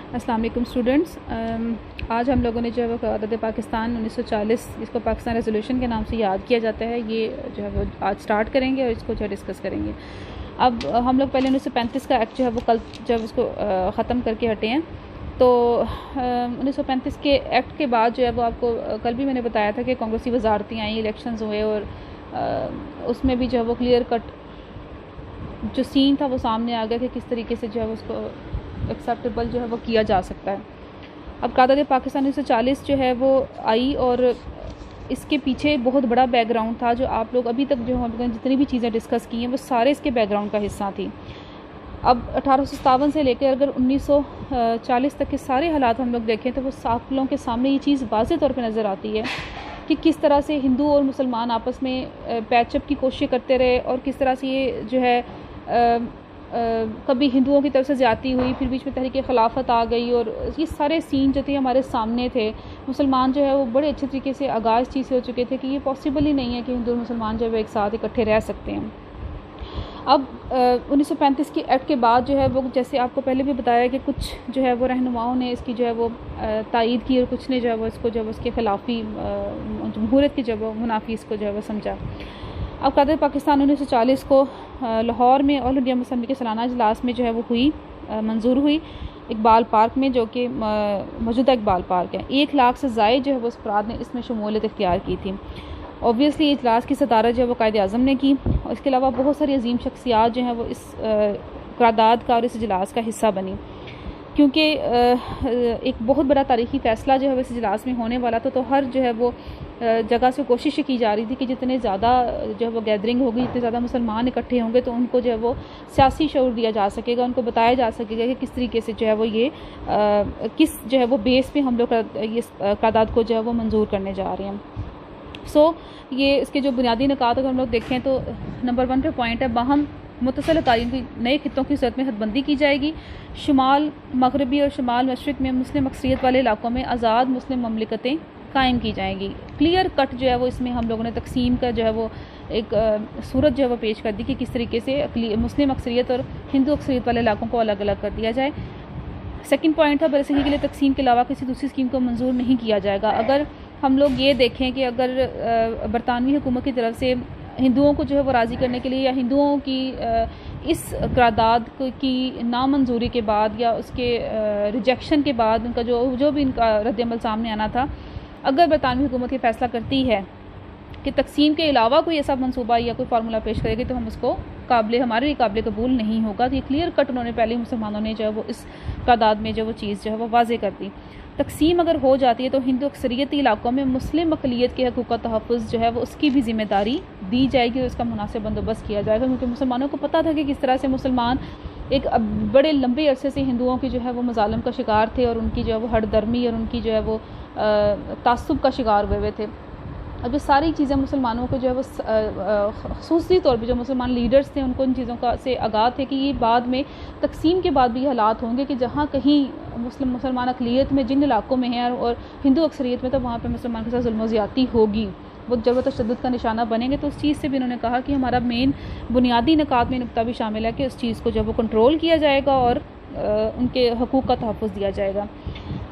अस्सलाम वालेकुम स्टूडेंट्स। आज हम लोगों ने जो है वो क़यादत पाकिस्तान 1940 जिसको पाकिस्तान रेजोल्यूशन के नाम से याद किया जाता है, ये जो है वो आज स्टार्ट करेंगे और इसको जो है डिस्कस करेंगे। अब हम लोग पहले 1935 का एक्ट जो है वो कल जब उसको ख़त्म करके हटे हैं, तो 1935 के एक्ट के बाद जो है वो आपको कल भी मैंने बताया था कि कांग्रेसी वजारतें आई, इलेक्शंस हुए और उसमें भी जो है वो क्लियर कट जो सीन था वो सामने आ गया कि किस तरीके से जो है उसको एक्सेप्टेबल जो है वो किया जा सकता है। अब क़यादत पाकिस्तान 1940 जो है वो आई और इसके पीछे बहुत बड़ा बैकग्राउंड था जो आप लोग अभी तक जो हम जितनी भी चीज़ें डिस्कस की हैं वो सारे इसके बैकग्राउंड का हिस्सा थी। अब 1857 से लेकर अगर 1940 तक के सारे हालात हम लोग देखें तो वो सालों के सामने ये चीज़ वाज़े तौर पे नज़र आती है कि किस तरह से हिंदू और मुसलमान आपस में पैचअप की कोशिश करते रहे और किस तरह से ये जो है कभी हिंदुओं की तरफ से ज़्यादती हुई, फिर बीच में तहरीक खिलाफत आ गई और ये सारे सीन जो थे हमारे सामने थे। मुसलमान जो है वो बड़े अच्छे तरीके से आगाज़ चीज़ से हो चुके थे कि ये पॉसिबल ही नहीं है कि हिंदू और मुसलमान जो है वो एक साथ इकट्ठे रह सकते हैं। अब 1935 के एक्ट के बाद जो है वो, जैसे आपको पहले भी बताया कि कुछ जो है वो रहनुमाओं ने इसकी जो है वो तायीद की और कुछ ने जो है वो इसको जो है उसके खिलाफ़ी जमहूरियत की जो है वो मुनाफी इसको जो है वो समझा। अब क़यादत पाकिस्तान 1940 को लाहौर में ऑल इंडिया मुस्लिम लीग के सालाना इजलास में जो है वो मंजूर हुई इकबाल पार्क में, जो कि मौजूदा इकबाल पार्क है। 1 लाख से ज़ायद जो है वो अफराद ने इसमें शमूलियत इख्तियार की थी। ऑब्वियसली इजलास की सदारत जो है वो कायदे आज़म ने की और इसके अलावा बहुत सारी अजीम शख्सियात जो हैं वो इस क़रारदाद का और इस इजलास का हिस्सा बनी, क्योंकि एक बहुत बड़ा तारीख़ी फ़ैसला जो है वो इस इजलास में होने वाला था। तो हर जो है वो जगह से कोशिश की जा रही थी कि जितने ज़्यादा जो है वो गैदरिंग होगी, जितने ज़्यादा मुसलमान इकट्ठे होंगे तो उनको जो है वो सियासी शऊर दिया जा सकेगा, उनको बताया जा सकेगा कि किस तरीके से जो है वो ये किस जो है वो बेस पे हम लोग ये क़रारदाद को जो है वो मंजूर करने जा रहे हैं। ये इसके जो बुनियादी निकात अगर हम लोग देखें तो नंबर 1 पे पॉइंट है, बाहम मुत्तसिल तालीम की नए खित्तों की सूरत में हदबंदी की जाएगी। शुमाल मगरबी और शुमाल मशरिक में मुस्लिम अक्सरियत वाले इलाकों में आज़ाद मुस्लिम ममलिकतें कायम की जाएंगी। क्लियर कट जो है वो इसमें हम लोगों ने तकसीम का जो है वो एक सूरत जो है वो पेश कर दी कि किस तरीके से मुस्लिम अक्सरियत और हिंदू अक्सरियत वाले इलाकों को अलग अलग कर दिया जाए। सेकंड पॉइंट था, बरसगी के लिए तकसीम के अलावा किसी दूसरी स्कीम को मंजूर नहीं किया जाएगा। अगर हम लोग ये देखें कि अगर बरतानवी हुकूमत की तरफ से हिंदुओं को जो है वो राज़ी करने के लिए या हिंदुओं की इस क़रारदाद की नामंजूरी के बाद या उसके रिजेक्शन के बाद उनका जो भी इनका रद्दअमल सामने आना था, अगर बरतानवी हुकूमत ये फ़ैसला करती है कि तकसीम के अलावा कोई ऐसा मंसूबा या कोई फार्मूला पेश करेगी तो हम उसको हमारे लिए काबिल कबूल नहीं होगा। तो ये क्लियर कट उन्होंने पहले मुसलमानों ने जो है वो इस तादाद में जो वो चीज़ जो है वो वाज़े कर दी। तकसीम अगर हो जाती है तो हिंदू अक्सरियती इलाकों में मुस्लिम अक़लियत के हक़ूक़ का तहफ़्फ़ुज़ जो है वो उसकी भी ज़िम्मेदारी दी जाएगी और उसका मुनासिब बंदोबस्त किया जाएगा, क्योंकि मुसलमानों को पता था कि किस तरह से मुसलमान एक बड़े लंबे अरसे से हिंदुओं की जो है वो मज़ालिम का शिकार थे और उनकी जो है वो हरदर्मी और उनकी जो है वो तासुब का शिकार हुए थे। अब ये सारी चीज़ें मुसलमानों को जो है वो ख़ुसूसी तौर पे जो मुसलमान लीडर्स थे उनको इन चीज़ों का से आगाह थे कि ये बाद में तकसीम के बाद भी हालात होंगे कि जहाँ कहीं मुसलमान अक़लियत में जिन इलाकों में हैं और हिंदू अक्सरियत में, तो वहाँ पे मुसलमान के साथ जुल्म ज़्यादती होगी, वो ज़रूरत तशद्दुद का निशाना बनेंगे। तो उस चीज़ से भी उन्होंने कहा कि हमारा मेन बुनियादी निकात में नुक्ता भी शामिल है कि उस चीज़ को जो वो कंट्रोल किया जाएगा और उनके हकूक़ का तहफ़्फ़ुज़ दिया जाएगा।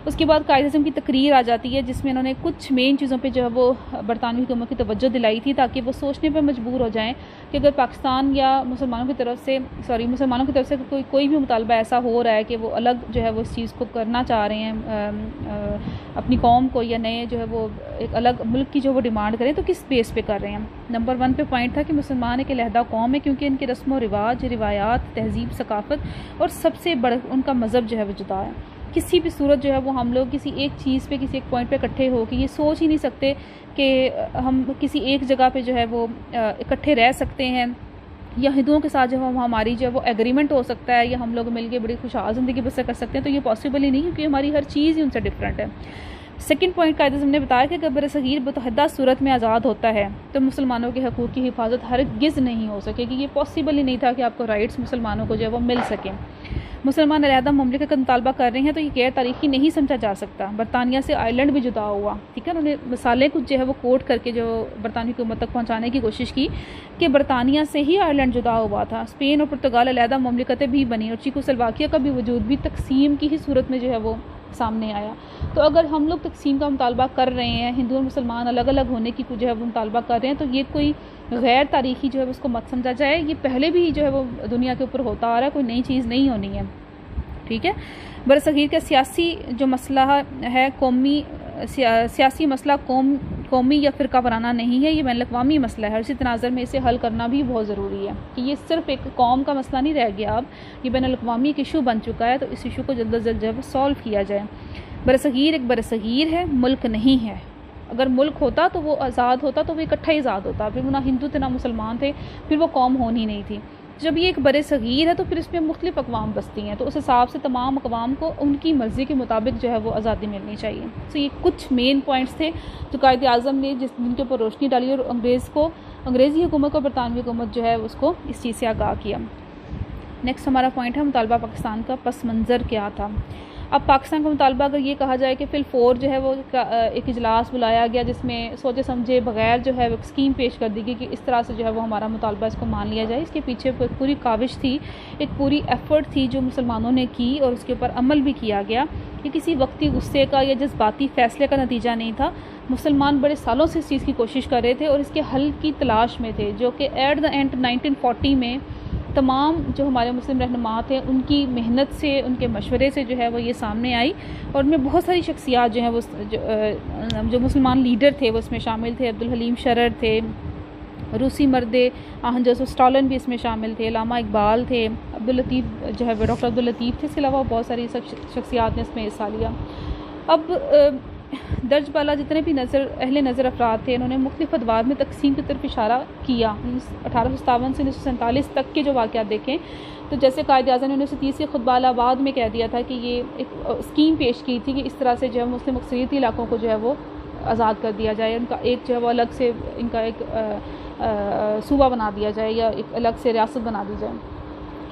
उसके बाद कायदे-ए-आज़म की तकरीर आ जाती है जिसमें उन्होंने कुछ मेन चीज़ों पे जो है वो बरतानवी हुकूमत की तवज्जो दिलाई थी, ताकि वो सोचने पे मजबूर हो जाएं कि अगर पाकिस्तान या मुसलमानों की तरफ से कोई भी मुतालबा ऐसा हो रहा है कि वो अलग जो है वो इस चीज़ को करना चाह रहे हैं अपनी कौम को, या नए जो है वो एक अलग मुल्क की जो वो डिमांड करें, तो किस बेस पे कर रहे हैं। नंबर 1 पे पॉइंट था कि मुसलमान एक अलहदा कौम है क्योंकि इनके रस्म व रिवाज, रिवायात, तहजीब, सकाफ़त और सबसे बड़ा उनका मज़हब जो है वो जुदा है। किसी भी सूरत जो है वो हम लोग किसी एक चीज़ पे, किसी एक पॉइंट पे इकट्ठे हो के ये सोच ही नहीं सकते कि हम किसी एक जगह पे जो है वो इकट्ठे रह सकते हैं, या हिंदुओं के साथ जो हमारी जो है वो एग्रीमेंट हो सकता है, या हम लोग मिलके बड़ी खुशहाल ज़िंदगी बसर कर सकते हैं। तो ये पॉसिबल ही नहीं, क्योंकि हमारी हर चीज़ ही उनसे डिफरेंट है। सेकंड पॉइंट कायदे-ए-आज़म ने बताया कि अगर बरसगीर मुतहद्दा सूरत में आज़ाद होता है तो मुसलमानों के हकूक़ की हिफाजत हरगिज़ नहीं हो सकेगी। ये पॉसिबल ही नहीं था कि आपको राइट्स मुसलमानों को जो है वो मिल सकें। मुसलमान अलहदा ममलिकत का मुतालबा कर रहे हैं तो ये गैर तारीखी नहीं समझा जा सकता। बरतानिया से आयरलैंड भी जुदा हुआ, ठीक है। उन्होंने मिसालें कुछ जो है वो कोट करके जो बरतानवी हुकूमत तक पहुँचाने की कोशिश की कि बरतानिया से ही आयरलैंड जुदा हुआ था। स्पेन और पुर्तगाल अलहदा ममलिकतें भी बनी और चेकोस्लोवाकिया का भी वजूद भी तकसीम की ही सूरत में जो है वो सामने आया। तो अगर हम लोग तकसीम का मुतालबा कर रहे हैं, हिंदू और मुसलमान अलग अलग होने की जो है वो मुतालबा कर रहे हैं, तो ये कोई गैर तारीखी जो है उसको मत समझा जाए। ये पहले भी जो है वो दुनिया के ऊपर होता आ रहा है, कोई नई चीज़ नहीं होनी है, ठीक है। बरसगीर का सियासी जो मसला है सियासी मसला कौमी या फ़िरका वाराना नहीं है, ये बैनुल-अक़वामी मसला है और इसी तनाज़ुर में इसे हल करना भी बहुत ज़रूरी है कि ये सिर्फ़ एक कौम का मसला नहीं रह गया, अब ये बैनुल-अक़वामी एक इशू बन चुका है। तो इस इशू को जल्द अज़ जल्द जो है सॉल्व किया जाए। बरसगीर एक बरसगीर है, मुल्क नहीं है। अगर मुल्क होता तो वो आज़ाद होता, तो वो इकट्ठा ही आज़ाद होता, फिर वो ना हिंदू थे ना मुसलमान थे, फिर वो कौम होनी नहीं थी। जब ये एक बड़े सगीर है तो फिर इसमें मुख्तलिफ अक़वाम बसती हैं, तो उस हिसाब से तमाम अक़वाम को उनकी मर्ज़ी के मुताबिक जो है वो आज़ादी मिलनी चाहिए। तो ये कुछ मेन पॉइंट्स थे जो कायद-ए-आज़म ने जिनके ऊपर रोशनी डाली और अंग्रेज़ी हुकूमत को बरतानवी हुकूमत जो है उसको इस चीज़ से आगाह किया। नेक्स्ट हमारा पॉइंट है मुतालबा पाकिस्तान का पस मंज़र क्या था। अब पाकिस्तान का मुतालबा अगर ये कहा जाए कि फ़िल-4 जो है वो एक इजलास बुलाया गया जिसमें सोचे समझे बगैर जो है वो स्कीम पेश कर दी गई कि इस तरह से जो है वो हमारा मुतालबा इसको मान लिया जाए। इसके पीछे एक पूरी काविश थी, एक पूरी एफ़र्ट थी जो मुसलमानों ने की और उसके ऊपर अमल भी किया गया। ये किसी वक्ती गुस्से का या जज्बाती फ़ैसले का नतीजा नहीं था। मुसलमान बड़े सालों से इस चीज़ की कोशिश कर रहे थे और इसके हल की तलाश में थे, जो कि एट द एंड 1940 में तमाम जो हमारे मुस्लिम रहनुमा थे उनकी मेहनत से, उनके मशवरे से जो है वो ये सामने आई और उनमें बहुत सारी शख्सियात जो हैं वो जो मुसलमान लीडर थे वो इसमें शामिल थे। अब्दुल हलीम शरर थे, रूसी मर्द आहंजस स्टालिन भी इसमें शामिल थे, अल्लामा इकबाल थे, अब्दुल लतीफ़ जो है वो डॉक्टर अब्दुल लतीफ़ थे। इसके अलावा बहुत सारी शख्सियात ने इसमें हिस्सा लिया। अब दर्ज बाला जितने भी अहले नज़र अफराद थे इन्होंने मुख्तलिफ अदवार में तकसीम की तरफ इशारा किया। 1857 से 1947 तक के जो वाक़यात देखें तो जैसे कायद-ए-आज़म ने 1930 के खुतबा इलाहाबाद में कह दिया था कि ये एक स्कीम पेश की थी कि इस तरह से जो है मुस्लिम अक्सरियती इलाकों को जो है वो आज़ाद कर दिया जाए, उनका एक जो है वो अलग से इनका एक सूबा बना दिया जाए या एक अलग से रियासत बना दी जाए।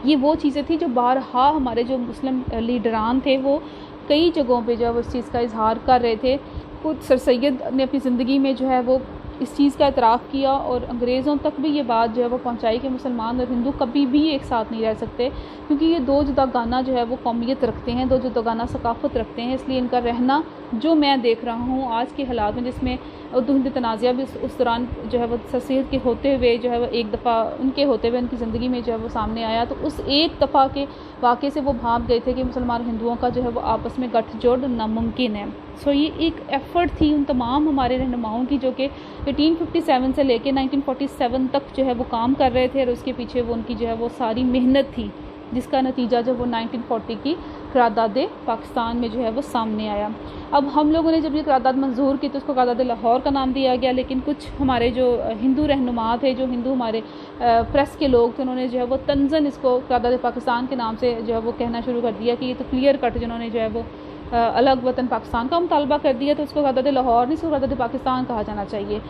ये वो चीज़ें थी जो बारहा हमारे जो मुस्लिम लीडरान थे वो कई जगहों पे जो है वो इस चीज़ का इजहार कर रहे थे। खुद सर सैयद ने अपनी ज़िंदगी में जो है वो इस चीज़ का एतराफ़ किया और अंग्रेज़ों तक भी ये बात जो है वो पहुंचाई कि मुसलमान और हिंदू कभी भी एक साथ नहीं रह सकते, क्योंकि ये दो जुदागाना जो है वो कौमियत रखते हैं, दो जुदागाना सकाफ़त रखते हैं। इसलिए इनका रहना जो मैं देख रहा हूँ आज के हालात में, जिसमें उर्दू हिंदी तनाज़ा भी उस दौरान जो है वो सर सैयद के होते हुए जो है वो एक दफ़ा उनके होते हुए उनकी ज़िंदगी में जो है वो सामने आया, तो उस एक दफ़ा के वाक़े से वो भाप गए थे कि मुसलमान और हिंदुओं का जो है वो आपस में गठजोड़ नामुमकिन है। सो ये एक एफ़र्ट थी उन तमाम हमारे रहनुमाओं की जो कि 1857 से लेके 1947 तक जो है वो काम कर रहे थे और उसके पीछे वो उनकी जो है वो सारी मेहनत थी, जिसका नतीजा जब वो 1940 की करारदाद पाकिस्तान में जो है वो सामने आया। अब हम लोगों ने जब ये करारदाद मंजूर की तो उसको करारदाद लाहौर का नाम दिया गया, लेकिन कुछ हमारे जो हिंदू रहनुमा थे, जो हिंदू हमारे प्रेस के लोग थे, उन्होंने जो है वो तंज़न इसको करारदाद पाकिस्तान के नाम से जो है वो कहना शुरू कर दिया कि ये तो क्लियर कट जिन्होंने जो है वो अलग वतन पाकिस्तान का मुतालबा कर दिया, तो उसको करारदाद लाहौर नहीं, इसको करारदाद पाकिस्तान कहा जाना चाहिए।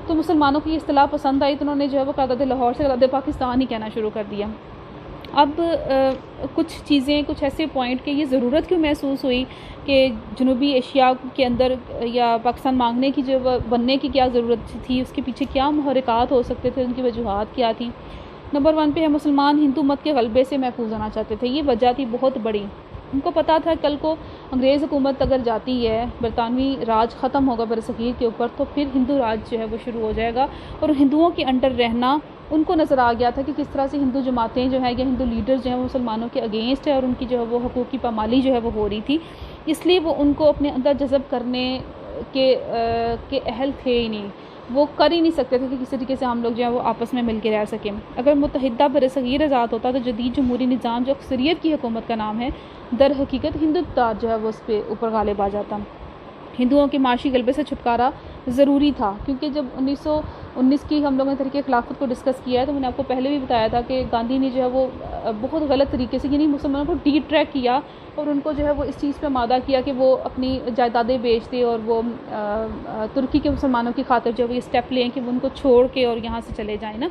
तो मुसलमानों की इस्तिलाह पसंद आई तो उन्होंने जो है वो करारदाद लाहौर से करारदाद पाकिस्तान ही कहना शुरू कर दिया। अब कुछ चीज़ें, कुछ ऐसे पॉइंट के ये ज़रूरत क्यों महसूस हुई कि जनूबी एशिया के अंदर या पाकिस्तान मांगने की जो बनने की क्या ज़रूरत थी, उसके पीछे क्या मुहर्रिकात हो सकते थे, उनकी वजूहात क्या थी। नंबर 1 पे है मुसलमान हिंदू मत के गलबे से महफूज होना चाहते थे। ये वजह थी बहुत बड़ी। उनको पता था कल को अंग्रेज़ हुकूमत अगर जाती है, बरतानवी राज ख़त्म होगा बरसगीर के ऊपर, तो फिर हिंदू राज जो है वो शुरू हो जाएगा और हिंदुओं के अंडर रहना उनको नज़र आ गया था कि किस तरह से हिंदू जमातें जो हैं या हिंदू लीडर्स जो हैं वो मुसलमानों के अगेंस्ट है और उनकी जो है वो हकूक़ की पामाली जो है वो हो रही थी। इसलिए वो उनको अपने अंदर जज़ब करने के अहल थे ही नहीं, वो कर ही नहीं सकते थे कि किसी तरीके से हम लोग जो है वो आपस में मिल के रह सकें। अगर मुत्तहिदा बरसगीर आज़ाद होता तो जदीद जमहूरी निज़ाम जो अक्सरियत की हुकूमत का नाम है, दर हकीकत हिंदुत्व जो है वो उस पर ऊपर गालिब आ जाता। हिंदुओं के माशी गलबे से छुटकारा ज़रूरी था, क्योंकि जब 1919 की हम लोगों ने तहरीक खिलाफत को डिस्कस किया है तो मैंने आपको पहले भी बताया था कि गांधी ने जो है वो बहुत गलत तरीके से यानी मुसलमानों को डी ट्रैक किया और उनको जो है वो इस चीज़ पे आमादा किया कि वो अपनी जायदादें बेच दें और वो तुर्की के मुसलमानों की खातिर जो है वो ये स्टेप लें कि वो उनको छोड़ के और यहाँ से चले जाएँ ना।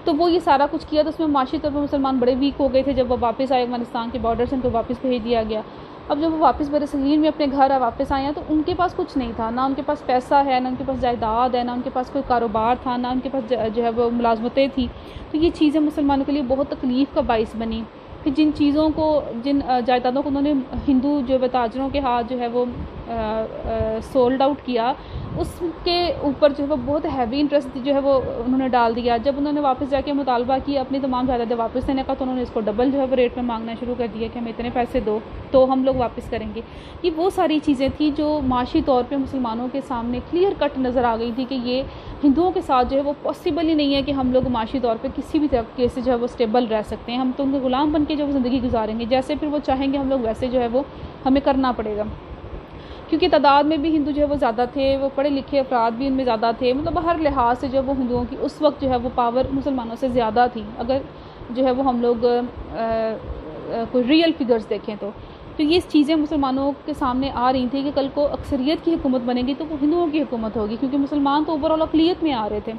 तो तो वो ये सारा कुछ किया, तो उसमें माशी तौर पर मुसलमान बड़े वीक हो गए थे। जब वो वापस आए अफगानिस्तान के बॉर्डर से, उनको वापस भेज दिया गया। अब जब वो वापस बरसगीर में अपने घर वापस आए हैं तो उनके पास कुछ नहीं था, ना उनके पास पैसा है, ना उनके पास जायदाद है, ना उनके पास कोई कारोबार था, ना उनके पास जो है वो मुलाजमतें थी। तो ये चीज़ें मुसलमानों के लिए बहुत तकलीफ़ का बाइस बनी कि जिन चीज़ों को, जिन जायदादों को उन्होंने हिंदू जो ताजरों के हाथ जो है वो सोल्ड आउट किया, उसके ऊपर जो है वो बहुत हैवी इंटरेस्ट जो है वो उन्होंने डाल दिया। जब उन्होंने वापस जाके मुतालबा किया अपनी तमाम जायदादें वापस देने का, तो उन्होंने इसको डबल जो है वो रेट में मांगना शुरू कर दिया कि हमें इतने पैसे दो तो हम लोग वापस करेंगे। ये वो सारी चीज़ें थी जो माशी तौर पे मुसलमानों के सामने क्लियर कट नज़र आ गई थी कि ये हिंदुओं के साथ जो है वो पॉसिबल ही नहीं है कि हम लोग माशी तौर पर किसी भी तरीके से जो है वो स्टेबल रह सकते हैं। हम तो उनके ग़ुलाम बन के जो ज़िंदगी गुजारेंगे, जैसे फिर वो चाहेंगे हम लोग वैसे जो है वो हमें करना पड़ेगा। क्योंकि तादाद में भी हिंदू जो है वो ज़्यादा थे, वो पढ़े लिखे अफराद भी उनमें ज़्यादा थे, मतलब हर लिहाज से जो वो हिंदुओं की उस वक्त जो है वो पावर मुसलमानों से ज़्यादा थी, अगर जो है वो हम लोग कोई रियल फिगर्स देखें तो ये चीज़ें मुसलमानों के सामने आ रही थी कि कल को अक्सरियत की हुकूमत बनेगी तो वो हिंदुओं की हुकूमत होगी, क्योंकि मुसलमान तो ओवरऑल अक़लियत में आ रहे थे।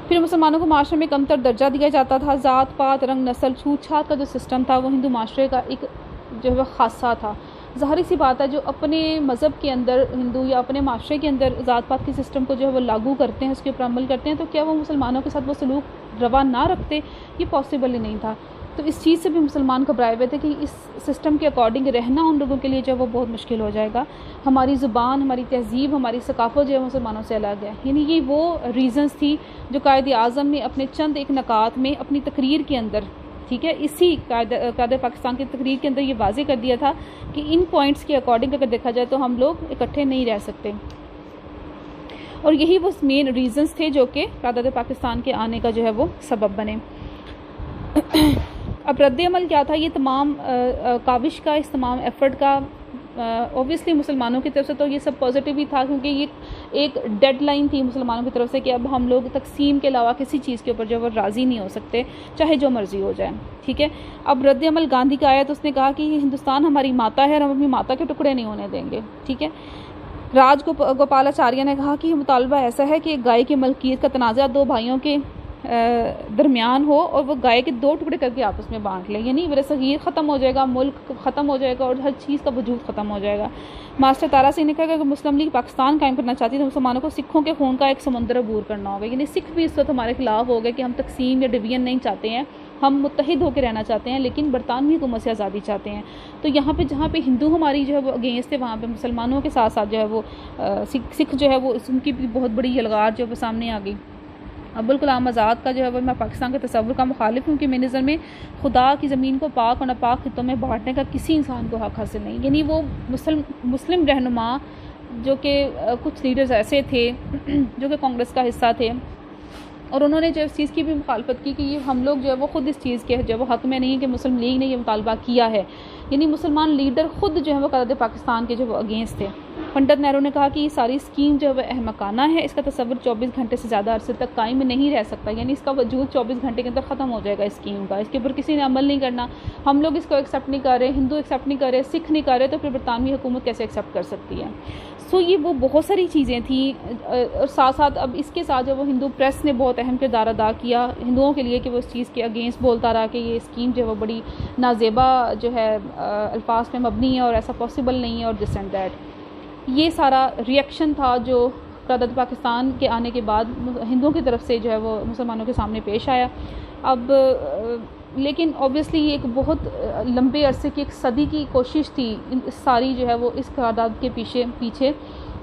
फिर मुसलमानों को माशरे में कमतर दर्जा दिया जाता था। ज़ात पात रंग नस्ल छूत छात का जो सिस्टम था वो हिंदू माशरे का एक जो है वह खासा था। ज़ाहिर सी बात है, जो अपने मज़हब के अंदर हिंदू या अपने माशरे के अंदर ज़ात पात के सिस्टम को जो है वो लागू करते हैं, उसके ऊपर अमल करते हैं, तो क्या वो मुसलमानों के साथ वो सलूक रवा ना रखते? ये पॉसिबल ही नहीं था। तो इस चीज़ से भी मुसलमान घबराए हुए थे कि इस सिस्टम के अकॉर्डिंग रहना उन लोगों के लिए जो है वो बहुत मुश्किल हो जाएगा। हमारी ज़ुबान, हमारी तहज़ीब, हमारी सकाफ़त जो है मुसलमानों से अलग है। यानी ये वो रीज़न्स थी जो कायद आज़म ने अपने चंद एक नकात में अपनी तकरीर के अंदर, ठीक है, इसी कायदे पाकिस्तान की तकरीर के अंदर ये वाज़े कर दिया था कि इन पॉइंट्स के अकॉर्डिंग अगर देखा जाए तो हम लोग इकट्ठे नहीं रह सकते। और यही वो मेन रीज़न्स थे जो कि कायदे पाकिस्तान के आने का जो है वो सबब बने। अब रद्द अमल क्या था? ये तमाम काविश का, इस तमाम एफ़र्ट का ऑब्वियसली मुसलमानों की तरफ से तो ये सब पॉजिटिव ही था, क्योंकि ये एक डेडलाइन थी मुसलमानों की तरफ से कि अब हम लोग तकसीम के अलावा किसी चीज़ के ऊपर जो वो राज़ी नहीं हो सकते, चाहे जो मर्ज़ी हो जाए, ठीक है। अब रद्द अमल गांधी का आया तो उसने कहा कि हिंदुस्तान हमारी माता है और हम अपनी माता के टुकड़े नहीं होने देंगे, ठीक है। गोपालाचार्य ने कहा कि मुतालबा ऐसा है कि एक गाय की मलकियत का तनाज़ा दो भाइयों के दरमियान हो और वो गाय के दो टुकड़े करके आपस में बांट लें, यानी बरसगीर ख़त्म हो जाएगा, मुल्क ख़त्म हो जाएगा और हर चीज़ का वजूद ख़त्म हो जाएगा। मास्टर तारा सिंह ने कहा कि अगर मुस्लिम लीग पाकिस्तान कायम करना चाहती है तो मुसलमानों को सिखों के खून का एक समुंदर अबूर करना होगा। यानी सिख भी इस वक्त हमारे खिलाफ हो गए कि हम तकसीम या डिवीजन नहीं चाहते हैं, हम मुत्तहिद होकर रहना चाहते हैं, लेकिन बरतानवी हुकूमत से आज़ादी चाहते हैं। तो यहाँ पे जहाँ पे हिंदू हमारी जो है वो अगेंस्ट है, वहाँ पे मुसलमानों के साथ साथ जो है वो सिख जो है वो उनकी भी बहुत बड़ी यलगार जो है सामने आ गई। अब्दुल कलाम आज़ाद का जो है वो मैं पाकिस्तान के तसव्वुर का मुखालिफ हूँ कि मेरी नज़र में खुदा की ज़मीन को पाक और नापाक खितों में बांटने का किसी इंसान को हक़ हासिल नहीं। यानी वो मुस्लिम रहनुमा जो कि कुछ लीडर्स ऐसे थे जो कि कांग्रेस का हिस्सा थे, और उन्होंने जो इस चीज़ की भी मुखालफत की कि ये हम लोग जो है वो ख़ुद इस चीज़ के जो है वो हक़ में नहीं है कि मुस्लिम लीग ने ये मुतालबा किया है। यानी मुसलमान लीडर ख़ुद जो है वो कायदे पाकिस्तान के जो वो अगेंस्ट थे। पंडित नेहरू ने कहा कि ये सारी स्कीम जो है वो अहमकाना है, इसका तसव्वुर 24 घंटे से ज़्यादा अरसे तक कायम नहीं रह सकता, यानी इसका वजूद 24 घंटे के अंदर ख़त्म हो जाएगा इस स्कीम का, इसके ऊपर किसी ने अमल नहीं करना, हम लोग इसको एक्सेप्ट नहीं कर रहे, हिंदू एक्सेप्ट नहीं कर रहे, सिख नहीं कर रहे, तो फिर बरतानवी हुकूमत कैसे एक्सेप्ट कर सकती है। सो ये वो बहुत सारी चीज़ें थी, और साथ साथ अब इसके साथ जो वो हिंदू प्रेस ने बहुत अहम किरदार अदा किया हिंदुओं के लिए कि वो इस चीज़ के अगेंस्ट बोलता रहा कि ये स्कीम जो है वो बड़ी नाजेबा जो है अल्फाज में मबनी है और ऐसा पॉसिबल नहीं है और दिस एंड दैट। ये सारा रिएक्शन था जो कायदे पाकिस्तान के आने के बाद हिंदुओं की तरफ से जो है वो मुसलमानों के सामने पेश आया। अब लेकिन ऑब्वियसली ये एक बहुत लंबे अरसे की, एक सदी की कोशिश थी सारी जो है वो इस करारदाद के पीछे,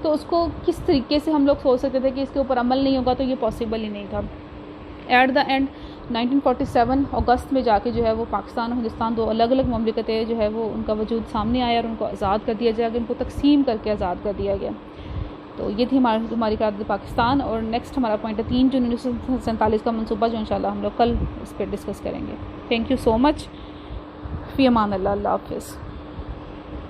तो उसको किस तरीके से हम लोग सोच सकते थे कि इसके ऊपर अमल नहीं होगा, तो ये पॉसिबल ही नहीं था। एट द एंड 1947 अगस्त में जाके जो है वो पाकिस्तान और हिंदुस्तान दो अलग अलग ममलिकतें जो है वो उनका वजूद सामने आया और उनको आज़ाद कर दिया गया, उनको तकसीम करके आज़ाद कर दिया गया। तो ये थी हमारी कायदे पाकिस्तान। और नेक्स्ट हमारा पॉइंट है 3 जून 1947 का मनसूबा, जो इंशाल्लाह हम लोग कल इस पर डिस्कस करेंगे। Thank you so much. फ़ी अमान अल्लाह। अल्लाह हाफ़िज़।